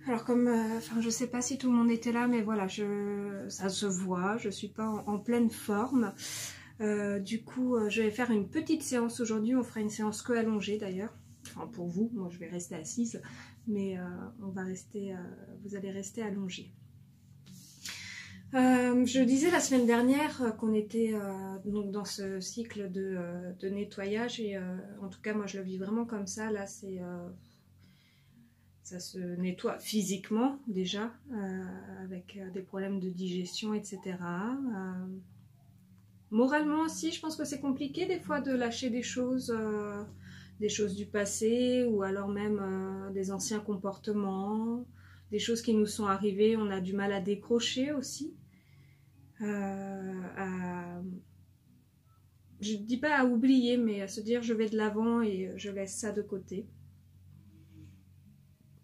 Alors comme, enfin je sais pas si tout le monde était là, mais voilà, ça se voit, je suis pas en pleine forme. Du coup, je vais faire une petite séance aujourd'hui, on fera une séance que allongée d'ailleurs. Enfin pour vous, moi je vais rester assise, mais on va rester, vous allez rester allongée. Je disais la semaine dernière qu'on était donc dans ce cycle de nettoyage et en tout cas moi je le vis vraiment comme ça. Là c'est ça se nettoie physiquement déjà avec des problèmes de digestion, etc. Moralement aussi, je pense que c'est compliqué des fois de lâcher des choses du passé ou alors même des anciens comportements, des choses qui nous sont arrivées, on a du mal à décrocher aussi. Je ne dis pas à oublier, mais à se dire je vais de l'avant et je laisse ça de côté.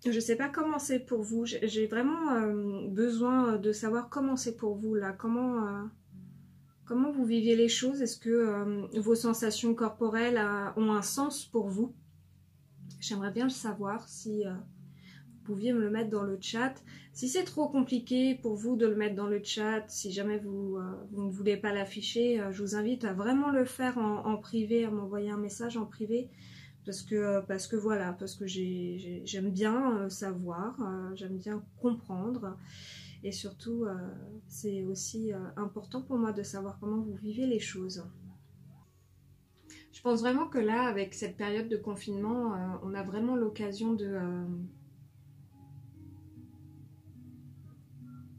Je ne sais pas comment c'est pour vous, j'ai vraiment besoin de savoir comment c'est pour vous là, comment vous viviez les choses, est-ce que vos sensations corporelles ont un sens pour vous? J'aimerais bien le savoir, si vous pouviez me le mettre dans le chat. Si c'est trop compliqué pour vous de le mettre dans le chat, si jamais vous ne voulez pas l'afficher, je vous invite à vraiment le faire en privé, à m'envoyer un message en privé. Parce que voilà, parce que j'aime bien savoir, j'aime bien comprendre. Et surtout, c'est aussi important pour moi de savoir comment vous vivez les choses. Je pense vraiment que là, avec cette période de confinement, on a vraiment l'occasion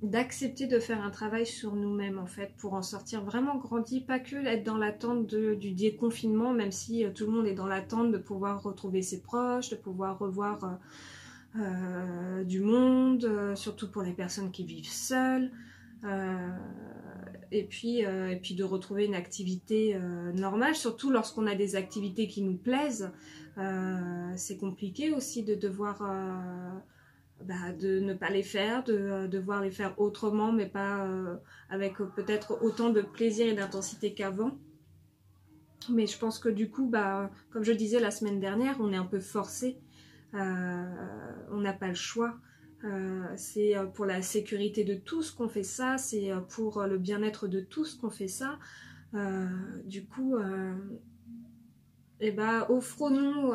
d'accepter de faire un travail sur nous-mêmes en fait, pour en sortir vraiment grandi, pas que être dans l'attente du déconfinement, même si tout le monde est dans l'attente de pouvoir retrouver ses proches, de pouvoir revoir du monde, surtout pour les personnes qui vivent seules, et puis de retrouver une activité normale, surtout lorsqu'on a des activités qui nous plaisent. C'est compliqué aussi de devoir de ne pas les faire, de devoir les faire autrement, mais pas avec peut-être autant de plaisir et d'intensité qu'avant. Mais je pense que du coup, comme je disais la semaine dernière, on est un peu forcé, on n'a pas le choix. C'est pour la sécurité de tous qu'on fait ça, c'est pour le bien-être de tous qu'on fait ça. Du coup, offrons-nous.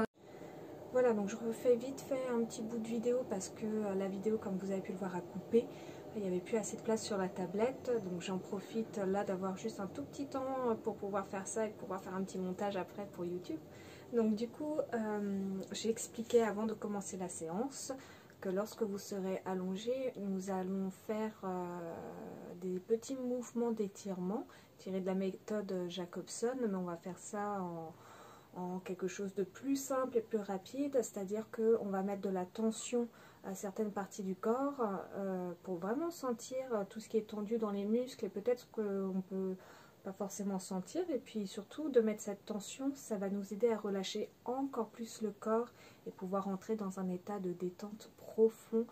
Voilà, donc je refais vite fait un petit bout de vidéo parce que la vidéo, comme vous avez pu le voir, a coupé. Il n'y avait plus assez de place sur la tablette, donc j'en profite là d'avoir juste un tout petit temps pour pouvoir faire ça et pouvoir faire un petit montage après pour YouTube. Donc du coup, j'ai expliqué avant de commencer la séance que lorsque vous serez allongé, nous allons faire des petits mouvements d'étirement tirés de la méthode Jacobson, mais on va faire ça en quelque chose de plus simple et plus rapide, c'est-à-dire qu'on va mettre de la tension à certaines parties du corps pour vraiment sentir tout ce qui est tendu dans les muscles, et peut-être qu'on ne peut pas forcément sentir, et puis surtout de mettre cette tension, ça va nous aider à relâcher encore plus le corps et pouvoir entrer dans un état de détente profond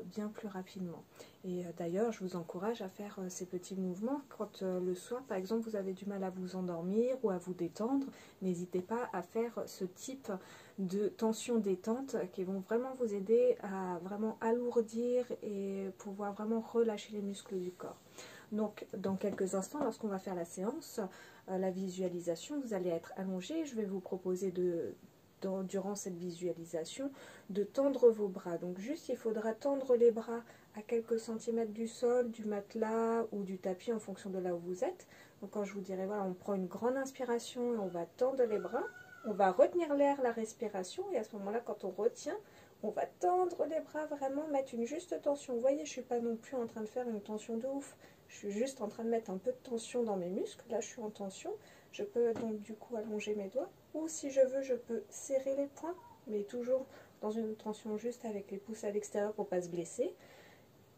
bien plus rapidement. Et d'ailleurs, je vous encourage à faire ces petits mouvements quand le soir, par exemple, vous avez du mal à vous endormir ou à vous détendre. N'hésitez pas à faire ce type de tension détente qui vont vraiment vous aider à vraiment alourdir et pouvoir vraiment relâcher les muscles du corps. Donc, dans quelques instants, lorsqu'on va faire la séance, la visualisation, vous allez être allongé. Je vais vous proposer durant cette visualisation, de tendre vos bras. Donc juste, il faudra tendre les bras à quelques centimètres du sol, du matelas ou du tapis en fonction de là où vous êtes. Donc quand je vous dirai, voilà, on prend une grande inspiration et on va tendre les bras. On va retenir l'air, la respiration, et à ce moment-là, quand on retient, on va tendre les bras, vraiment mettre une juste tension. Vous voyez, je ne suis pas non plus en train de faire une tension de ouf. Je suis juste en train de mettre un peu de tension dans mes muscles. Là, je suis en tension. Je peux donc du coup allonger mes doigts. Ou si je veux, je peux serrer les poings, mais toujours dans une tension juste avec les pouces à l'extérieur pour ne pas se blesser.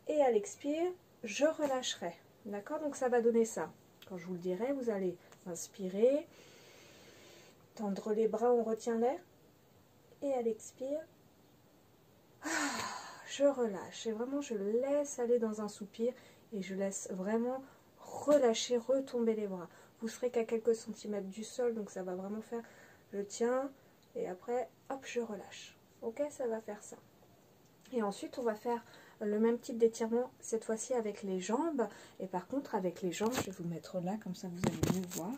Et à l'expire, je relâcherai. D'accord? Donc ça va donner ça. Quand je vous le dirai, vous allez inspirer, tendre les bras, on retient l'air. Et à l'expire, je relâche. Et vraiment, je le laisse aller dans un soupir et je laisse vraiment relâcher, retomber les bras. Vous serez qu'à quelques centimètres du sol, donc ça va vraiment faire, je tiens, et après, hop, je relâche. Ok, ça va faire ça. Et ensuite, on va faire le même type d'étirement, cette fois-ci avec les jambes. Et par contre, avec les jambes, je vais vous mettre là, comme ça vous allez mieux voir.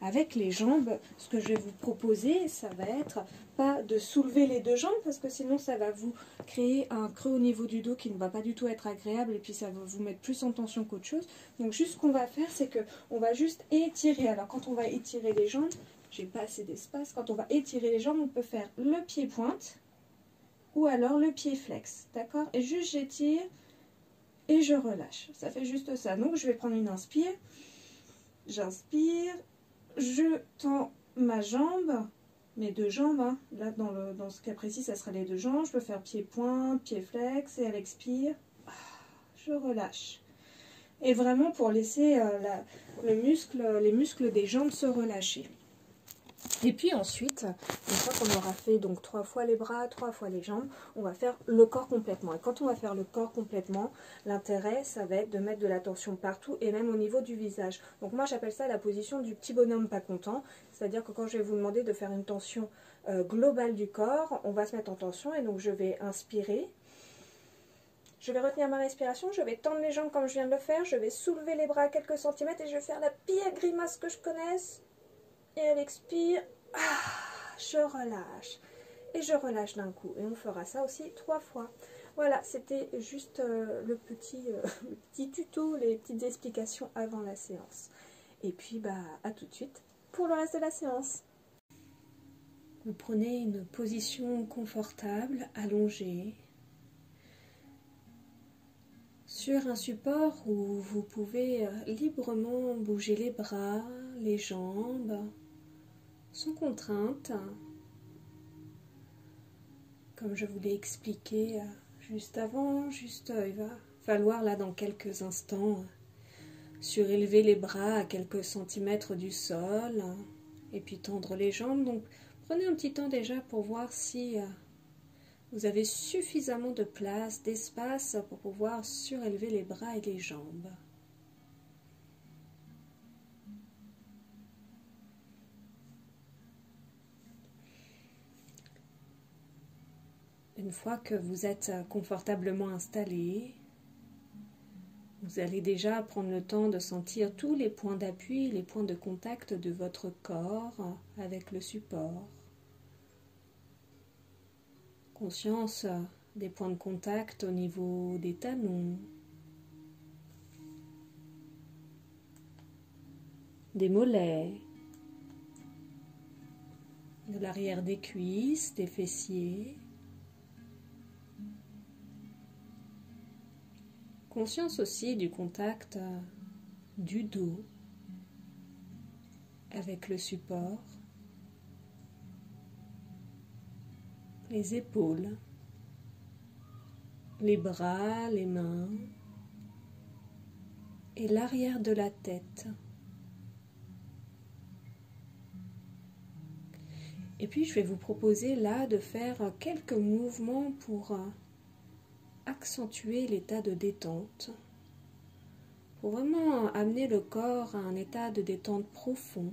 Avec les jambes, ce que je vais vous proposer, ça va être pas de soulever les deux jambes, parce que sinon ça va vous créer un creux au niveau du dos qui ne va pas du tout être agréable, et puis ça va vous mettre plus en tension qu'autre chose. Donc juste ce qu'on va faire, c'est qu'on va juste étirer. Alors quand on va étirer les jambes, j'ai pas assez d'espace, quand on va étirer les jambes, on peut faire le pied pointe, ou alors le pied flex, d'accord? Et juste j'étire et je relâche. Ça fait juste ça. Donc je vais prendre une inspire. J'inspire. Je tends ma jambe, mes deux jambes. Hein. Là, dans ce cas précis, ça sera les deux jambes. Je peux faire pied pointe, pied flex. Et à l'expire, je relâche. Et vraiment pour laisser les muscles des jambes se relâcher. Et puis ensuite, une fois qu'on aura fait donc 3 fois les bras, 3 fois les jambes, on va faire le corps complètement. Et quand on va faire le corps complètement, l'intérêt, ça va être de mettre de la tension partout et même au niveau du visage. Donc moi, j'appelle ça la position du petit bonhomme pas content. C'est-à-dire que quand je vais vous demander de faire une tension globale du corps, on va se mettre en tension et donc je vais inspirer. Je vais retenir ma respiration, je vais tendre les jambes comme je viens de le faire, je vais soulever les bras à quelques centimètres et je vais faire la pire grimace que je connaisse. Et elle expire, je relâche. Et je relâche d'un coup. Et on fera ça aussi 3 fois. Voilà, c'était juste le petit tuto, les petites explications avant la séance. Et puis, à tout de suite pour le reste de la séance. Vous prenez une position confortable, allongée, sur un support où vous pouvez librement bouger les bras, les jambes, sans contrainte, comme je vous l'ai expliqué juste avant, il va falloir là dans quelques instants surélever les bras à quelques centimètres du sol et puis tendre les jambes. Donc prenez un petit temps déjà pour voir si vous avez suffisamment de place, d'espace pour pouvoir surélever les bras et les jambes. Une fois que vous êtes confortablement installé, vous allez déjà prendre le temps de sentir tous les points d'appui, les points de contact de votre corps avec le support. Conscience des points de contact au niveau des talons, des mollets, de l'arrière des cuisses, des fessiers. Conscience aussi du contact du dos avec le support, les épaules, les bras, les mains et l'arrière de la tête. Et puis je vais vous proposer là de faire quelques mouvements pour accentuer l'état de détente, pour vraiment amener le corps à un état de détente profond.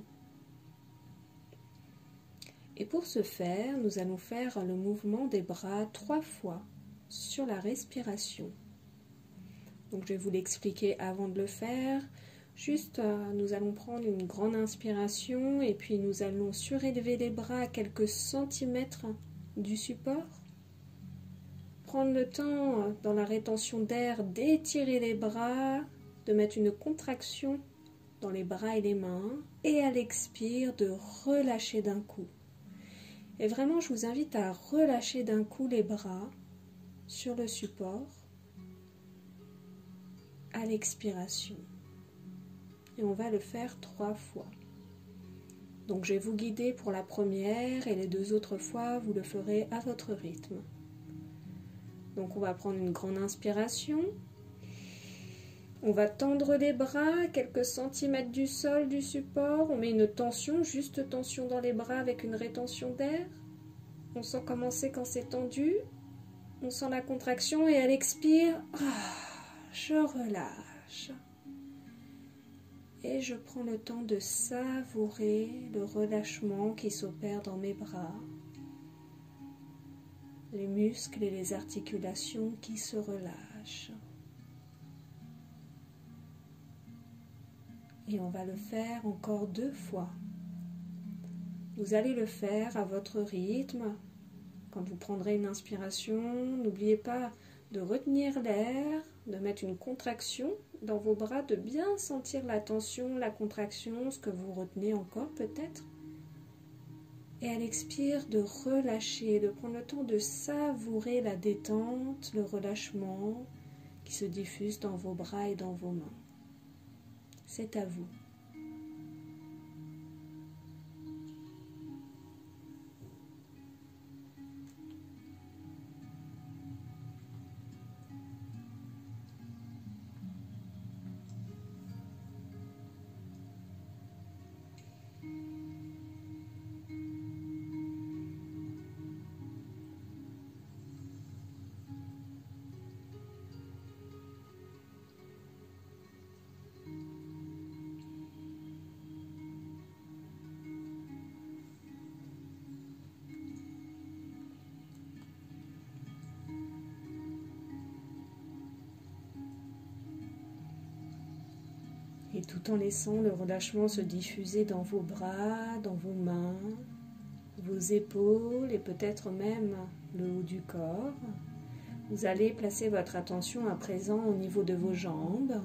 Et pour ce faire, nous allons faire le mouvement des bras 3 fois sur la respiration. Donc je vais vous l'expliquer avant de le faire. Juste, nous allons prendre une grande inspiration et puis nous allons surélever les bras à quelques centimètres du support. Prendre le temps, dans la rétention d'air, d'étirer les bras, de mettre une contraction dans les bras et les mains, et à l'expire, de relâcher d'un coup. Et vraiment, je vous invite à relâcher d'un coup les bras sur le support, à l'expiration. Et on va le faire 3 fois. Donc je vais vous guider pour la première, et les 2 autres fois, vous le ferez à votre rythme. Donc on va prendre une grande inspiration, on va tendre les bras à quelques centimètres du sol, du support, on met une tension, juste tension dans les bras avec une rétention d'air. On sent comment c'est quand c'est tendu, on sent la contraction et à l'expire, je relâche. Et je prends le temps de savourer le relâchement qui s'opère dans mes bras. les muscles et les articulations qui se relâchent. Et on va le faire encore 2 fois. Vous allez le faire à votre rythme. Quand vous prendrez une inspiration, n'oubliez pas de retenir l'air, de mettre une contraction dans vos bras, de bien sentir la tension, la contraction, ce que vous retenez encore peut-être. Et à l'expire, de relâcher, de prendre le temps de savourer la détente, le relâchement qui se diffuse dans vos bras et dans vos mains. C'est à vous. Et tout en laissant le relâchement se diffuser dans vos bras, dans vos mains, vos épaules et peut-être même le haut du corps, vous allez placer votre attention à présent au niveau de vos jambes.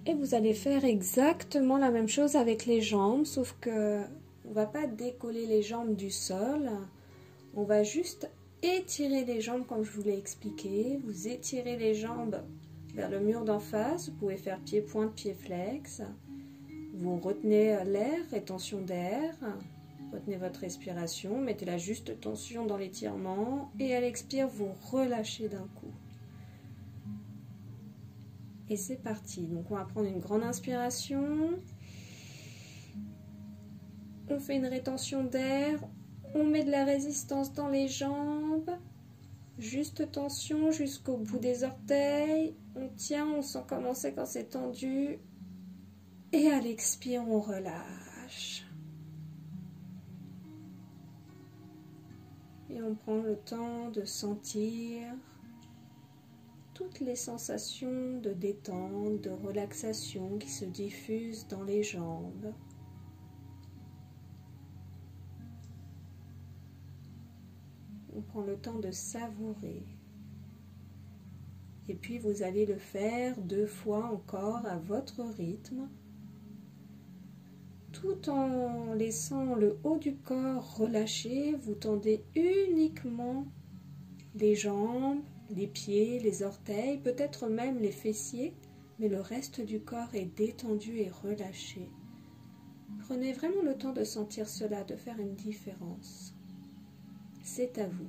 Et vous allez faire exactement la même chose avec les jambes, sauf que on ne va pas décoller les jambes du sol, on va juste étirer les jambes comme je vous l'ai expliqué. Vous étirez les jambes vers le mur d'en face, vous pouvez faire pied-pointe, pied-flex. Vous retenez l'air, rétention d'air, retenez votre respiration, mettez la juste tension dans l'étirement et à l'expire, vous relâchez d'un coup. Et c'est parti. Donc on va prendre une grande inspiration. On fait une rétention d'air, on met de la résistance dans les jambes. Juste tension jusqu'au bout des orteils. On tient, on sent commencer quand c'est tendu. Et à l'expire, on relâche. Et on prend le temps de sentir toutes les sensations de détente, de relaxation qui se diffusent dans les jambes. On prend le temps de savourer. Et puis vous allez le faire 2 fois encore à votre rythme, tout en laissant le haut du corps relâché. Vous tendez uniquement les jambes, les pieds, les orteils, peut-être même les fessiers, mais le reste du corps est détendu et relâché. Prenez vraiment le temps de sentir cela, de faire une différence. C'est à vous.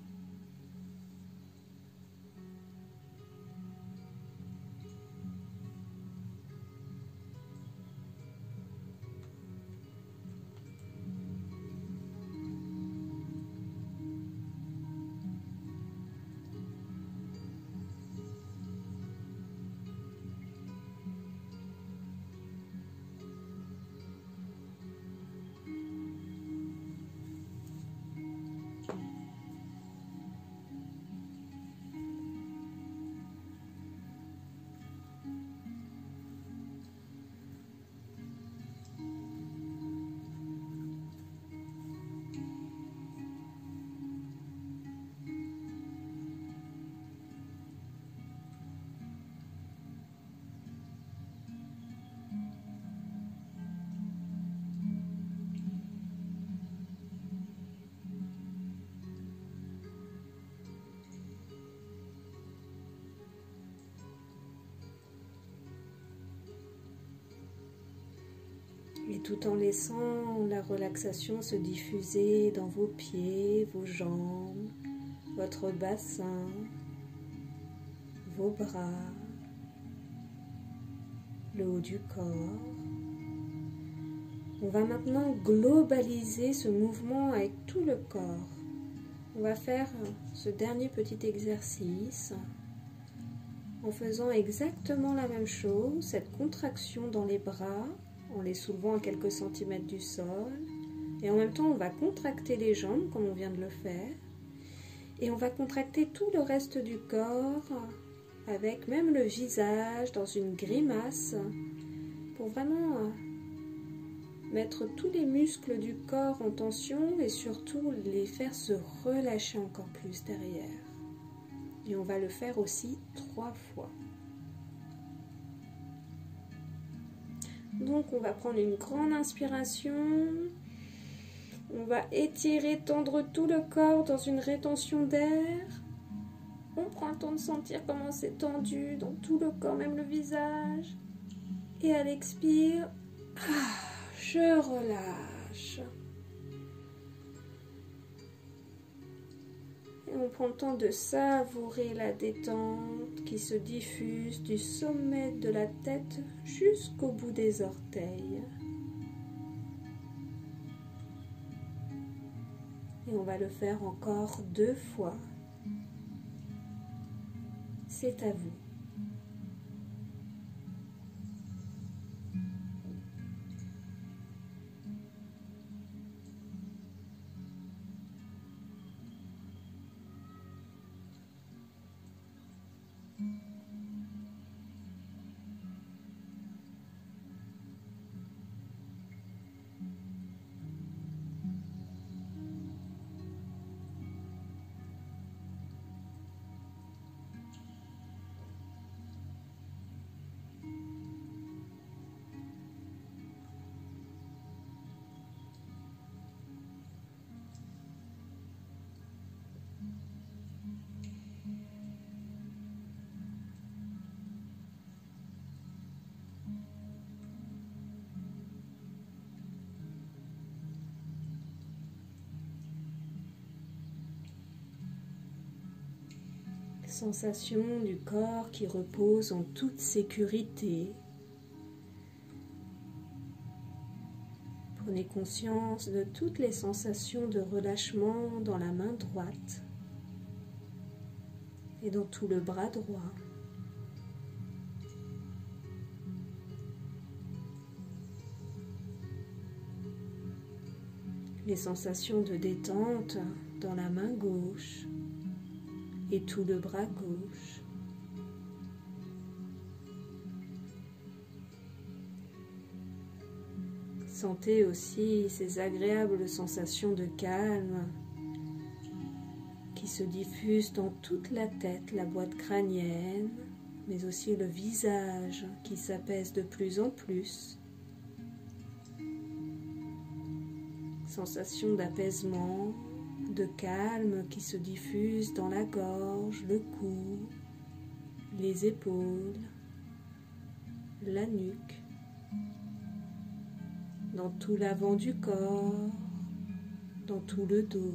Et tout en laissant la relaxation se diffuser dans vos pieds, vos jambes, votre bassin, vos bras, le haut du corps. On va maintenant globaliser ce mouvement avec tout le corps. On va faire ce dernier petit exercice en faisant exactement la même chose, cette contraction dans les bras, en les soulevant à quelques centimètres du sol, Et en même temps, on va contracter les jambes comme on vient de le faire. Et on va contracter tout le reste du corps, avec même le visage dans une grimace, pour vraiment mettre tous les muscles du corps en tension et surtout les faire se relâcher encore plus derrière. Et on va le faire aussi 3 fois. Donc on va prendre une grande inspiration. On va étirer, tendre tout le corps dans une rétention d'air. On prend le temps de sentir comment c'est tendu dans tout le corps, même le visage. Et à l'expire, je relâche. Et on prend le temps de savourer la détente qui se diffuse du sommet de la tête jusqu'au bout des orteils. Et on va le faire encore 2 fois. C'est à vous. Sensation du corps qui repose en toute sécurité. Prenez conscience de toutes les sensations de relâchement dans la main droite et dans tout le bras droit. Les sensations de détente dans la main gauche et tout le bras gauche. Sentez aussi ces agréables sensations de calme qui se diffusent dans toute la tête, la boîte crânienne, mais aussi le visage qui s'apaise de plus en plus. Sensation d'apaisement, de calme qui se diffuse dans la gorge, le cou, les épaules, la nuque, dans tout l'avant du corps, dans tout le dos.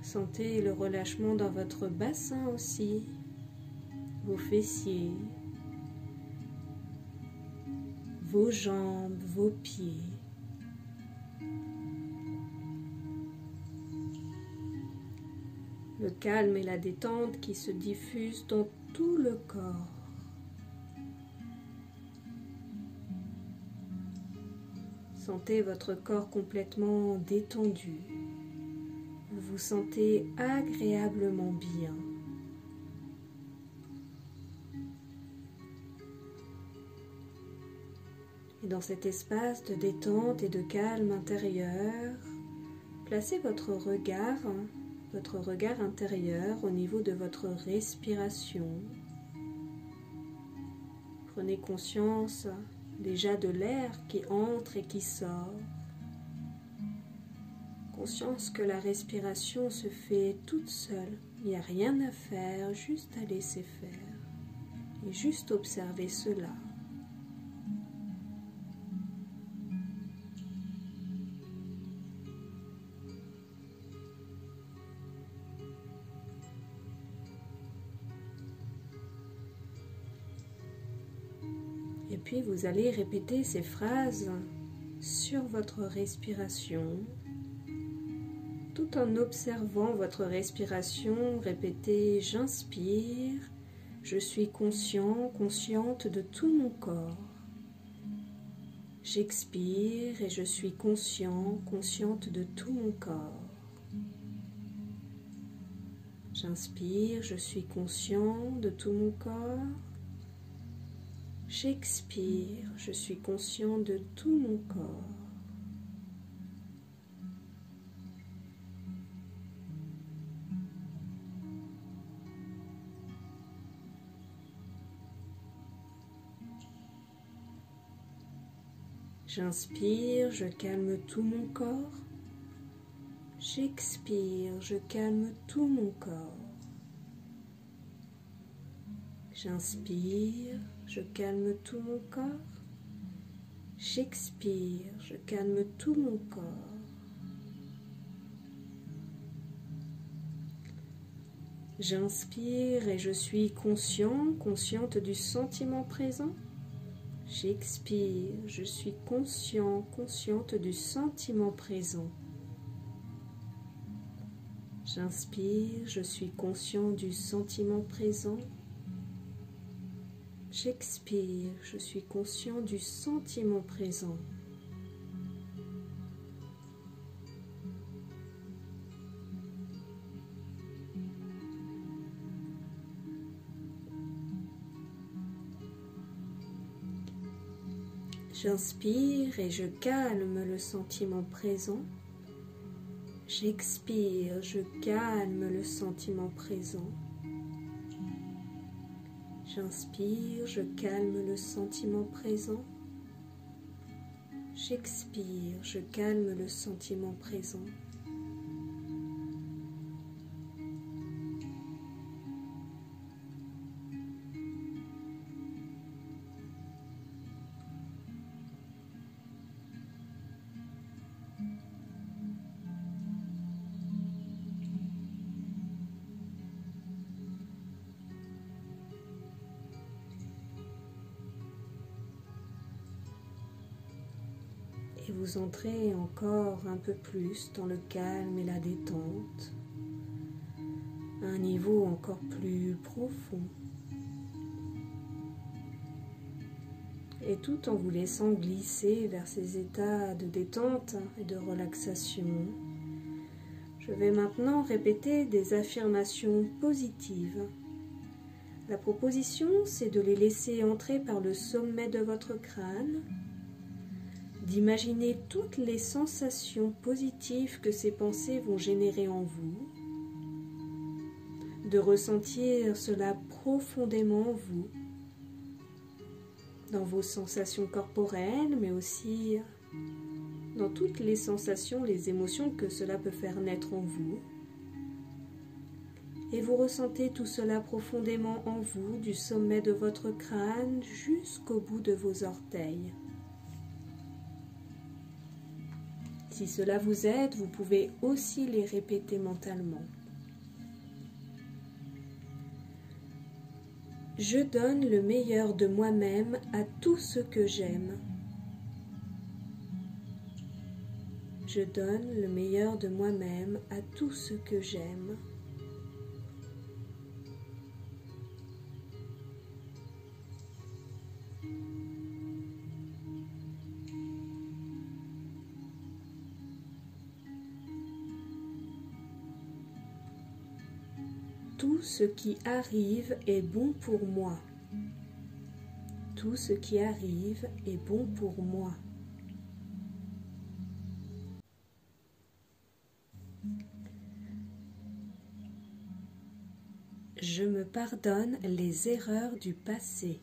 Sentez le relâchement dans votre bassin aussi, vos fessiers, vos jambes, vos pieds. Le calme et la détente qui se diffusent dans tout le corps. Sentez votre corps complètement détendu. Vous vous sentez agréablement bien. Et dans cet espace de détente et de calme intérieur, placez votre regard intérieur au niveau de votre respiration. Prenez conscience déjà de l'air qui entre et qui sort. Conscience que la respiration se fait toute seule. Il n'y a rien à faire, juste à laisser faire. Et juste observer cela. Et puis vous allez répéter ces phrases sur votre respiration, Tout en observant votre respiration, répétez « J'inspire, je suis conscient, consciente de tout mon corps. J'expire et je suis conscient, consciente de tout mon corps. J'inspire, je suis conscient de tout mon corps. J'expire, je suis conscient de tout mon corps. J'inspire, je calme tout mon corps. J'expire, je calme tout mon corps. J'inspire, je calme tout mon corps. J'expire, je calme tout mon corps. J'inspire et je suis conscient, consciente du sentiment présent. J'expire, je suis conscient, consciente du sentiment présent. J'inspire, je suis conscient du sentiment présent. J'expire, je suis conscient du sentiment présent. J'inspire et je calme le sentiment présent. J'expire, je calme le sentiment présent. J'inspire, je calme le sentiment présent. J'expire, je calme le sentiment présent. Et vous entrez encore un peu plus dans le calme et la détente, à un niveau encore plus profond. Et tout en vous laissant glisser vers ces états de détente et de relaxation, je vais maintenant répéter des affirmations positives. La proposition, c'est de les laisser entrer par le sommet de votre crâne, d'imaginer toutes les sensations positives que ces pensées vont générer en vous, de ressentir cela profondément en vous, dans vos sensations corporelles, mais aussi dans toutes les sensations, les émotions que cela peut faire naître en vous. Et vous ressentez tout cela profondément en vous, du sommet de votre crâne jusqu'au bout de vos orteils. Si cela vous aide, vous pouvez aussi les répéter mentalement. Je donne le meilleur de moi-même à tout ce que j'aime. Je donne le meilleur de moi-même à tout ce que j'aime. Tout ce qui arrive est bon pour moi. Tout ce qui arrive est bon pour moi. Je me pardonne les erreurs du passé.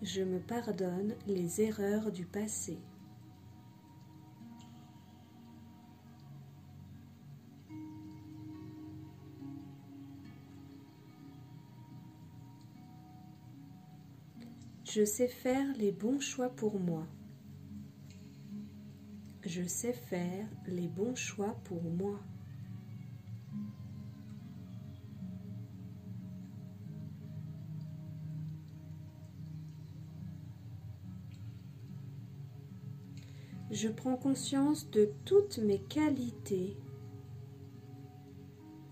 Je me pardonne les erreurs du passé. Je sais faire les bons choix pour moi. Je sais faire les bons choix pour moi. Je prends conscience de toutes mes qualités.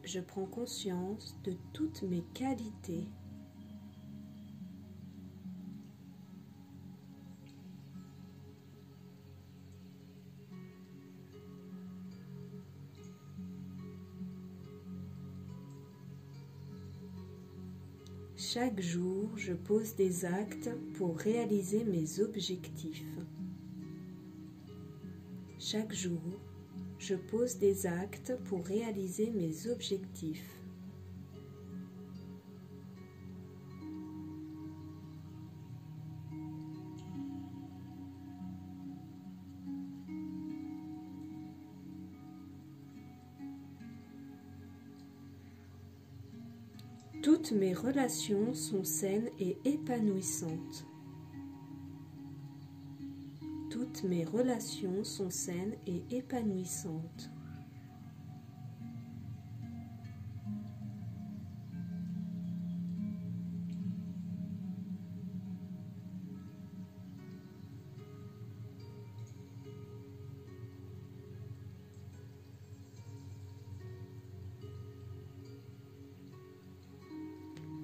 Je prends conscience de toutes mes qualités. Chaque jour, je pose des actes pour réaliser mes objectifs. Chaque jour, je pose des actes pour réaliser mes objectifs. Toutes mes relations sont saines et épanouissantes. Toutes mes relations sont saines et épanouissantes.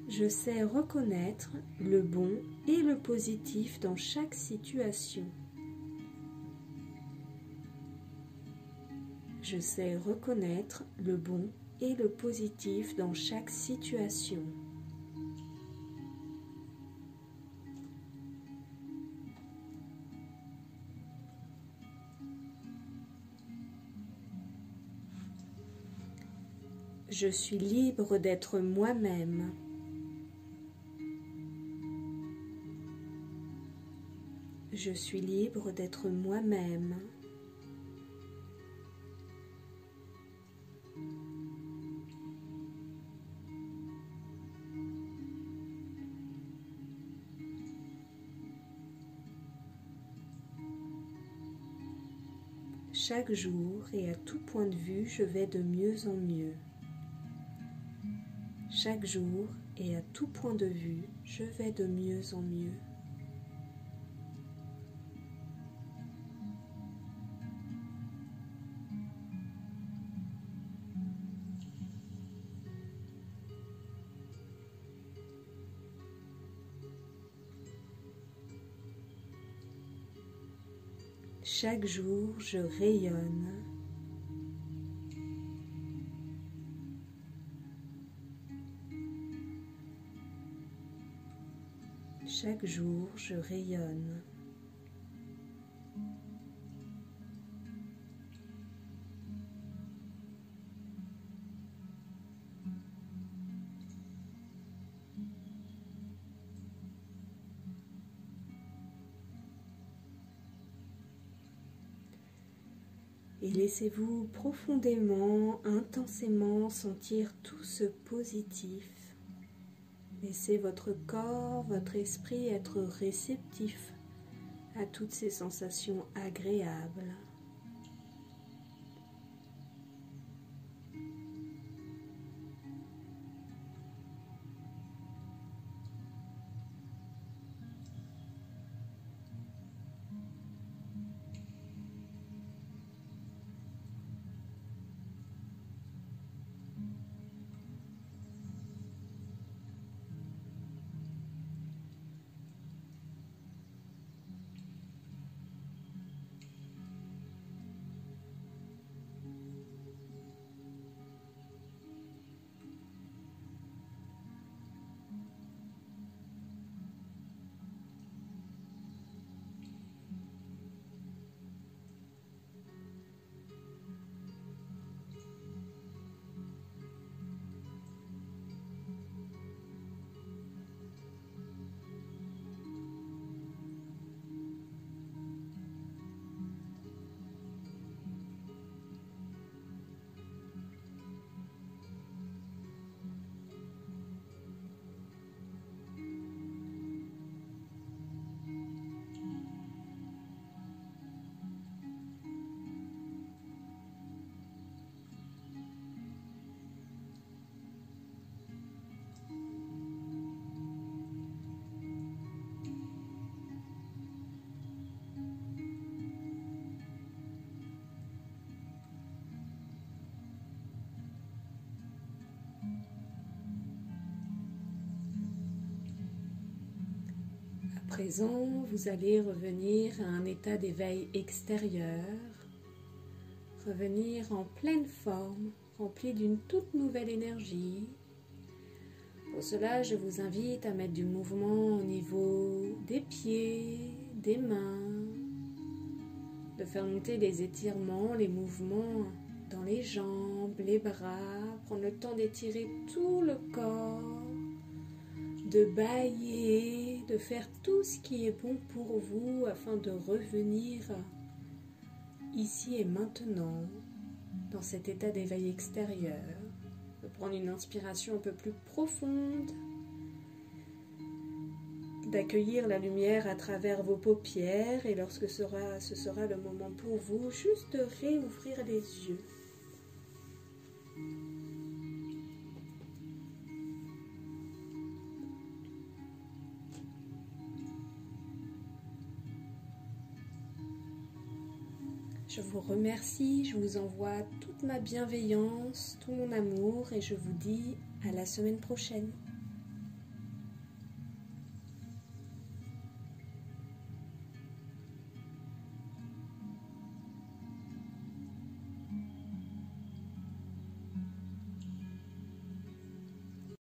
Je sais reconnaître le bon et le positif dans chaque situation. Je sais reconnaître le bon et le positif dans chaque situation. Je suis libre d'être moi-même. Je suis libre d'être moi-même. Chaque jour et à tout point de vue, je vais de mieux en mieux. Chaque jour et à tout point de vue, je vais de mieux en mieux. Chaque jour, je rayonne. Chaque jour, je rayonne. Et laissez-vous profondément, intensément sentir tout ce positif. Laissez votre corps, votre esprit être réceptif à toutes ces sensations agréables. présent, vous allez revenir à un état d'éveil extérieur, revenir en pleine forme, rempli d'une toute nouvelle énergie. Pour cela, je vous invite à mettre du mouvement au niveau des pieds, des mains, de faire monter les étirements, les mouvements dans les jambes, les bras, prendre le temps d'étirer tout le corps, de bâiller, de faire tout ce qui est bon pour vous afin de revenir ici et maintenant dans cet état d'éveil extérieur. De prendre une inspiration un peu plus profonde, d'accueillir la lumière à travers vos paupières et lorsque ce sera le moment pour vous, juste de réouvrir les yeux. Je vous remercie, je vous envoie toute ma bienveillance, tout mon amour et je vous dis à la semaine prochaine.